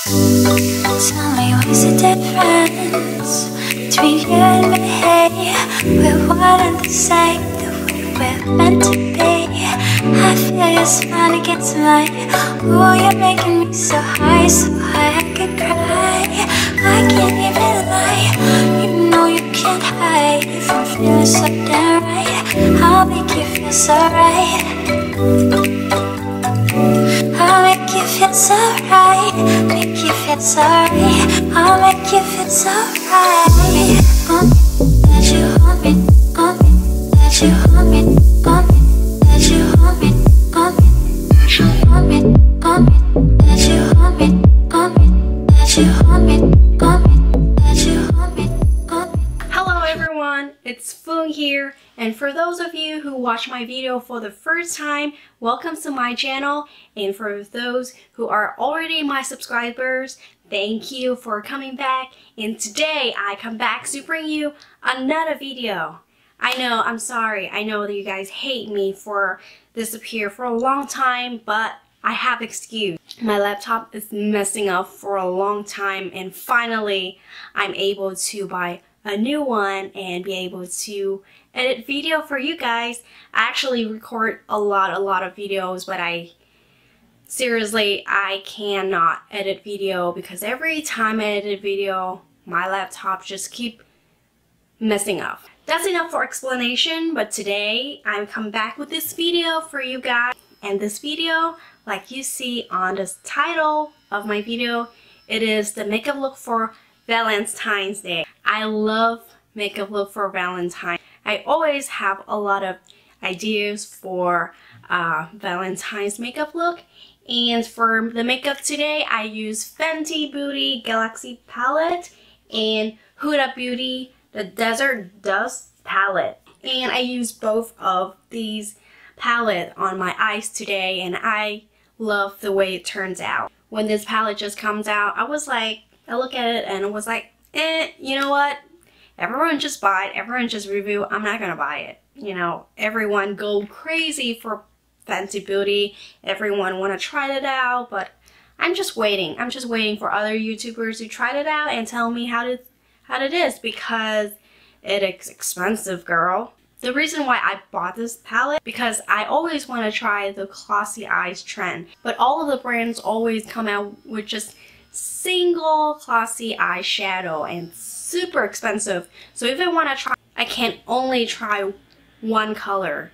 Tell me what's the difference between you and me? We're one and the same, the way we're meant to be. I feel your smile against mine. Oh, you're making me so high I could cry. I can't even lie. You know you can't hide from feeling so damn right. I'll make you feel so right. I'll make you feel so right. Make you feel so right. I'll make you feel so right. That you want me, that you want me, that you want me, that you want me, that you want me, that you want me, that you want me. Hello everyone, it's Foon here, and for those of you who watch my video for the first time, welcome to my channel, and for those who are already my subscribers, thank you for coming back. And today I come back to bring you another video. I know, I'm sorry, I know that you guys hate me for disappear for a long time, but I have excuse. My laptop is messing up for a long time, and finally I'm able to buy a new one and be able to edit video for you guys. I actually record a lot of videos, but seriously, I cannot edit video because every time I edit video, my laptop just keep messing up. That's enough for explanation, but today I'm come back with this video for you guys. And this video, like you see on the title of my video, it is the makeup look for Valentine's Day. I love makeup look for Valentine. I always have a lot of ideas for Valentine's makeup look. And for the makeup today, I use Fenty Beauty Galaxy Palette and Huda Beauty the Desert Dusk palette. And I use both of these palette on my eyes today, and I love the way it turns out. When this palette just comes out, I look at it and I was like, you know what? Everyone just buy it, everyone just review. I'm not gonna buy it. You know, everyone go crazy for Fenty Beauty. Everyone wanna try it out, but I'm just waiting. I'm just waiting for other YouTubers who tried it out and tell me how it is, because it is expensive, girl. The reason why I bought this palette, because I always want to try the glossy eyes trend, but all of the brands always come out with just single glossy eyeshadow and super expensive. So if I want to try, I can only try one color.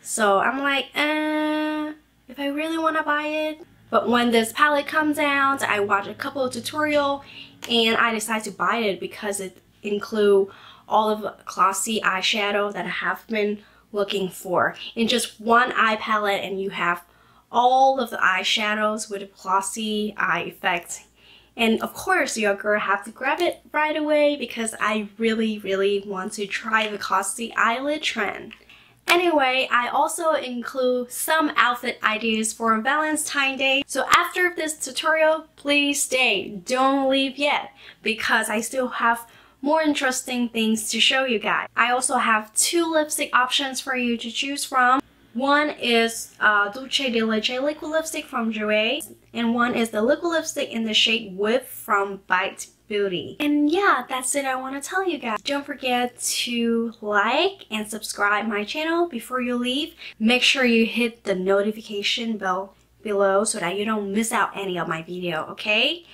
So I'm like, if I really want to buy it. But when this palette comes out, I watch a couple of tutorials and I decide to buy it because it includes all of the glossy eyeshadow that I have been looking for. In just one eye palette, and you have all of the eyeshadows with a glossy eye effect. And of course, your girl have to grab it right away because I really want to try the glossy eyelid trend. Anyway, I also include some outfit ideas for Valentine's Day. So after this tutorial, please stay. Don't leave yet because I still have more interesting things to show you guys. I also have two lipstick options for you to choose from. One is Dulce De Leche liquid lipstick from Jouer, and one is the liquid lipstick in the shade Whip from Bite Beauty. And yeah, that's it I want to tell you guys. Don't forget to like and subscribe my channel before you leave. Make sure you hit the notification bell below so that you don't miss out any of my video, okay?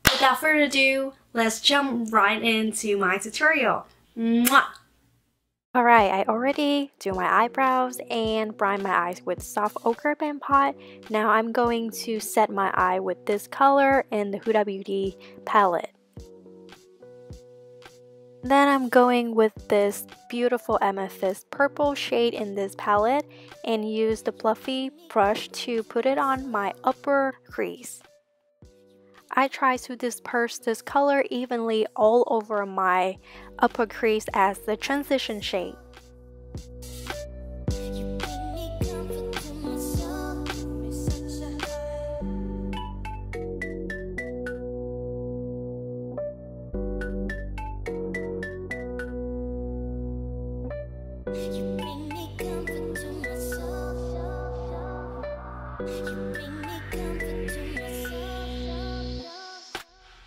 Without further ado, let's jump right into my tutorial. Mwah! Alright, I already do my eyebrows and prime my eyes with soft ochre pen pot. Now I'm going to set my eye with this color in the Huda Beauty palette. Then I'm going with this beautiful amethyst purple shade in this palette and use the fluffy brush to put it on my upper crease. I try to disperse this color evenly all over my upper crease as the transition shade.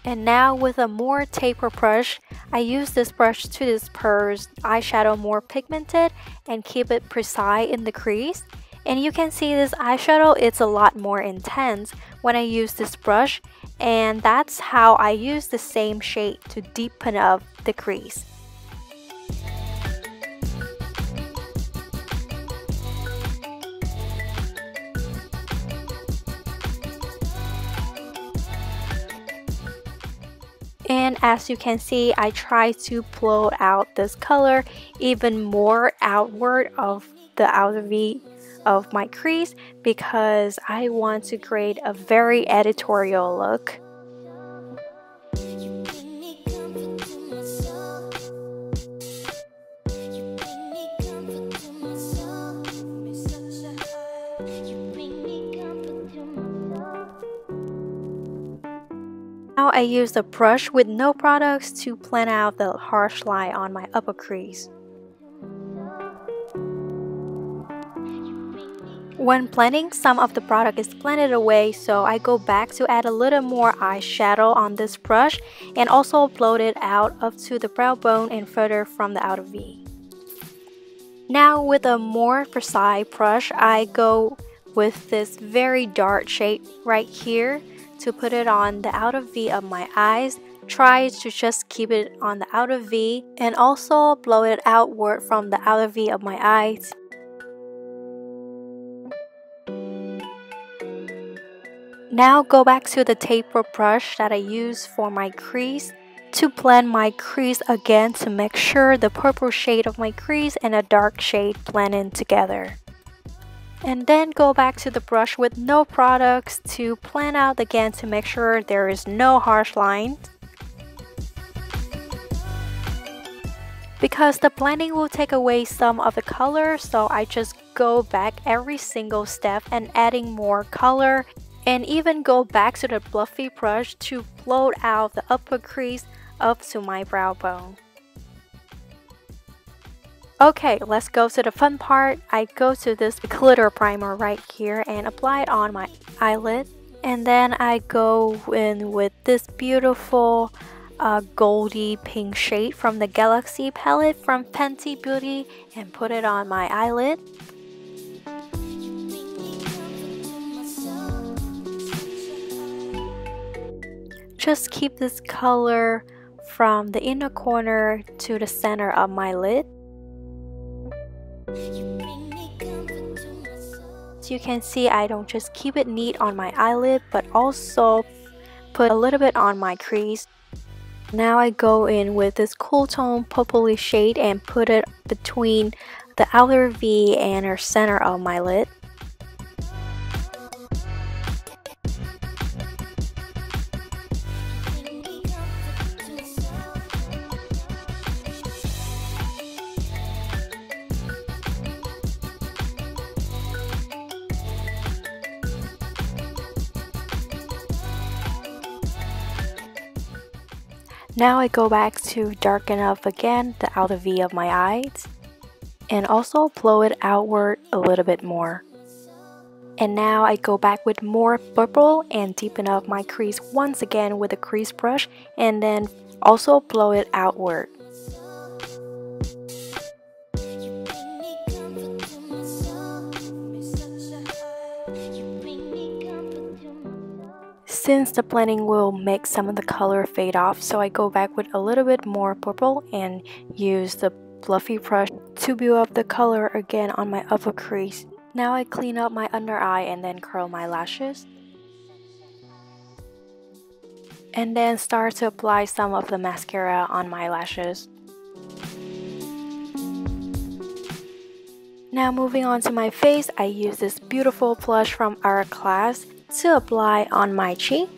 And now with a more taper brush, I use this brush to disperse eyeshadow more pigmented and keep it precise in the crease. And you can see this eyeshadow, it's a lot more intense when I use this brush, and that's how I use the same shade to deepen up the crease. And as you can see, I try to blow out this color even more outward of the outer V of my crease because I want to create a very editorial look. Now I use a brush with no products to blend out the harsh line on my upper crease. When blending, some of the product is blended away, so I go back to add a little more eyeshadow on this brush and also blow it out up to the brow bone and further from the outer V. Now with a more precise brush, I go with this very dark shade right here to put it on the outer V of my eyes. Try to just keep it on the outer V and also blow it outward from the outer V of my eyes. Now go back to the taper brush that I use for my crease to blend my crease again to make sure the purple shade of my crease and a dark shade blend in together. And then go back to the brush with no products to blend out again to make sure there is no harsh lines. Because the blending will take away some of the color, so I just go back every single step and adding more color, and even go back to the fluffy brush to blow out the upper crease up to my brow bone. Okay, let's go to the fun part. I go to this glitter primer right here and apply it on my eyelid. And then I go in with this beautiful goldy pink shade from the Galaxy palette from Fenty Beauty and put it on my eyelid. Just keep this color from the inner corner to the center of my lid. So you can see I don't just keep it neat on my eyelid but also put a little bit on my crease. Now I go in with this cool tone purpley shade and put it between the outer V and the center of my lid. Now I go back to darken up again the outer V of my eyes and also blow it outward a little bit more. And now I go back with more purple and deepen up my crease once again with a crease brush and then also blow it outward. Since the blending will make some of the color fade off, so I go back with a little bit more purple and use the fluffy brush to build up the color again on my upper crease. Now I clean up my under eye and then curl my lashes. And then start to apply some of the mascara on my lashes. Now moving on to my face, I use this beautiful blush from Hourglass to apply on my cheek.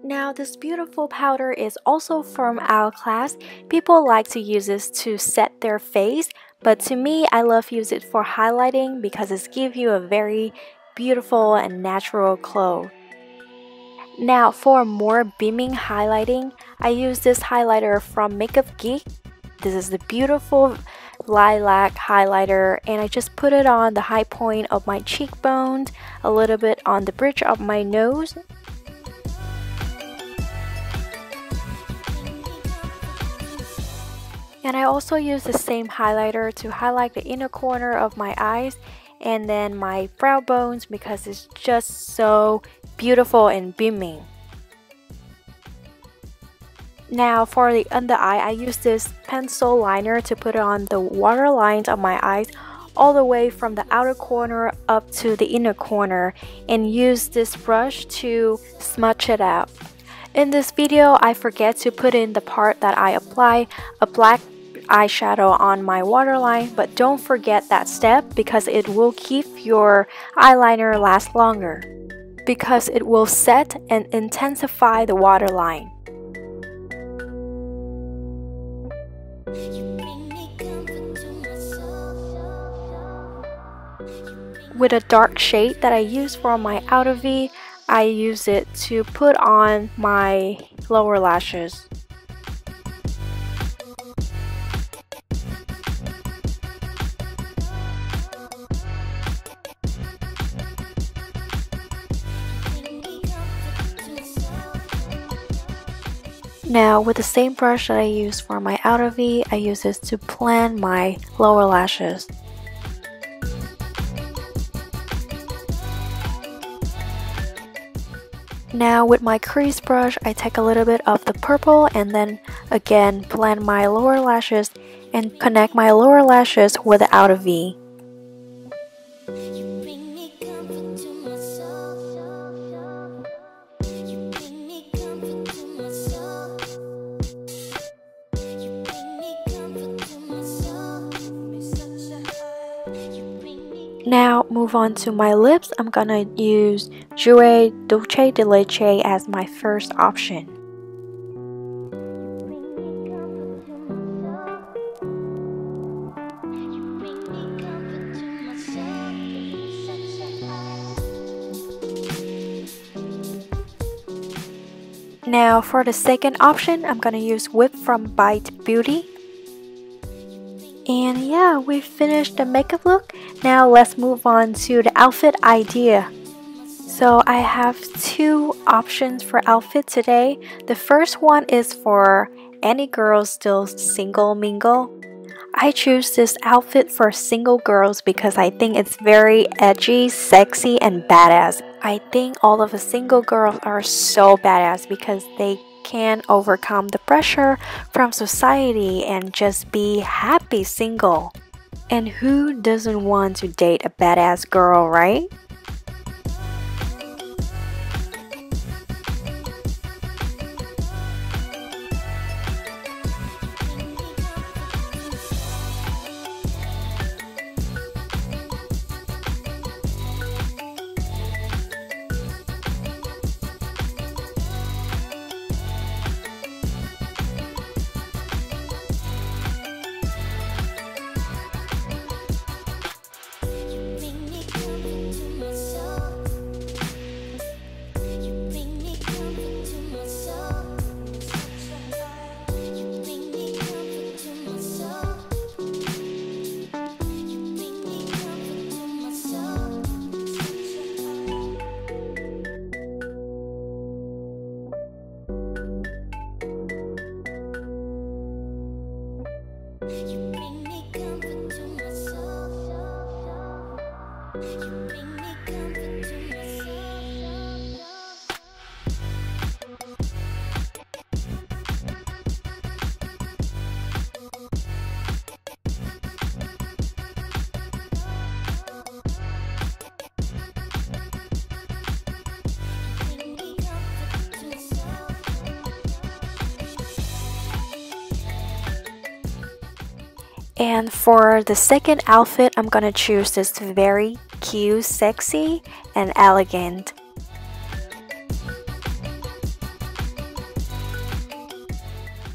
Now this beautiful powder is also from Hourglass. People like to use this to set their face, but to me I love use it for highlighting because it gives you a very beautiful and natural glow. Now for more beaming highlighting, I use this highlighter from Makeup Geek. This is the beautiful lilac highlighter, and I just put it on the high point of my cheekbones, a little bit on the bridge of my nose. And I also use the same highlighter to highlight the inner corner of my eyes and then my brow bones because it's just so beautiful and beaming. Now for the under eye, I use this pencil liner to put on the water lines of my eyes all the way from the outer corner up to the inner corner, and use this brush to smudge it out. In this video, I forget to put in the part that I apply a black eyeshadow on my waterline, but don't forget that step because it will keep your eyeliner last longer, because it will set and intensify the waterline. With a dark shade that I use for my outer V, I use it to put on my lower lashes. Now with the same brush that I use for my outer V, I use this to blend my lower lashes. Now with my crease brush, I take a little bit of the purple and then again blend my lower lashes and connect my lower lashes with the outer V. Now move on to my lips. I'm gonna use Jouer Dulce De Leche as my first option. Now for the second option, I'm gonna use Whip from Bite Beauty. And yeah, we finished the makeup look. Now let's move on to the outfit idea. So I have two options for outfit today. The first one is for any girl still single mingle. I choose this outfit for single girls because I think it's very edgy, sexy, and badass. I think all of the single girls are so badass because they can overcome the pressure from society and just be happy single. And who doesn't want to date a badass girl, right? And for the second outfit, I'm gonna choose this very cute, sexy, and elegant.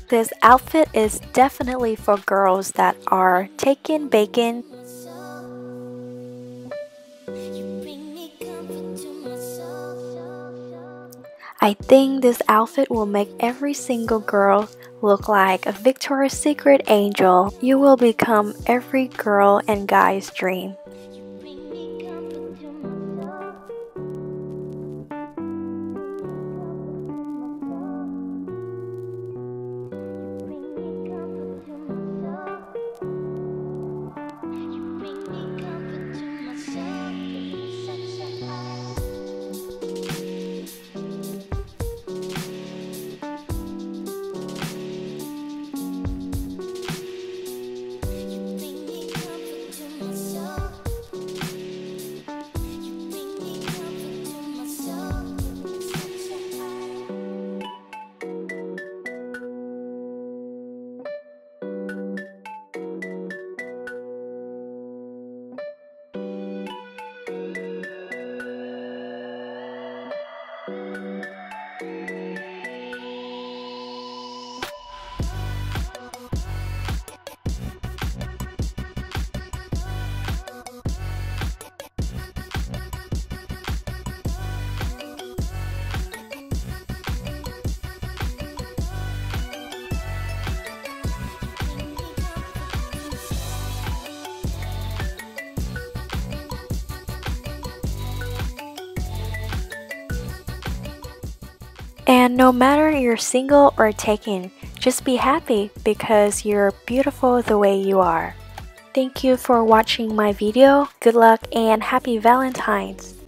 This outfit is definitely for girls that are taking bacon. I think this outfit will make every single girl look like a Victoria's Secret angel. You will become every girl and guy's dream. And no matter you're single or taken, just be happy because you're beautiful the way you are. Thank you for watching my video. Good luck and happy Valentines!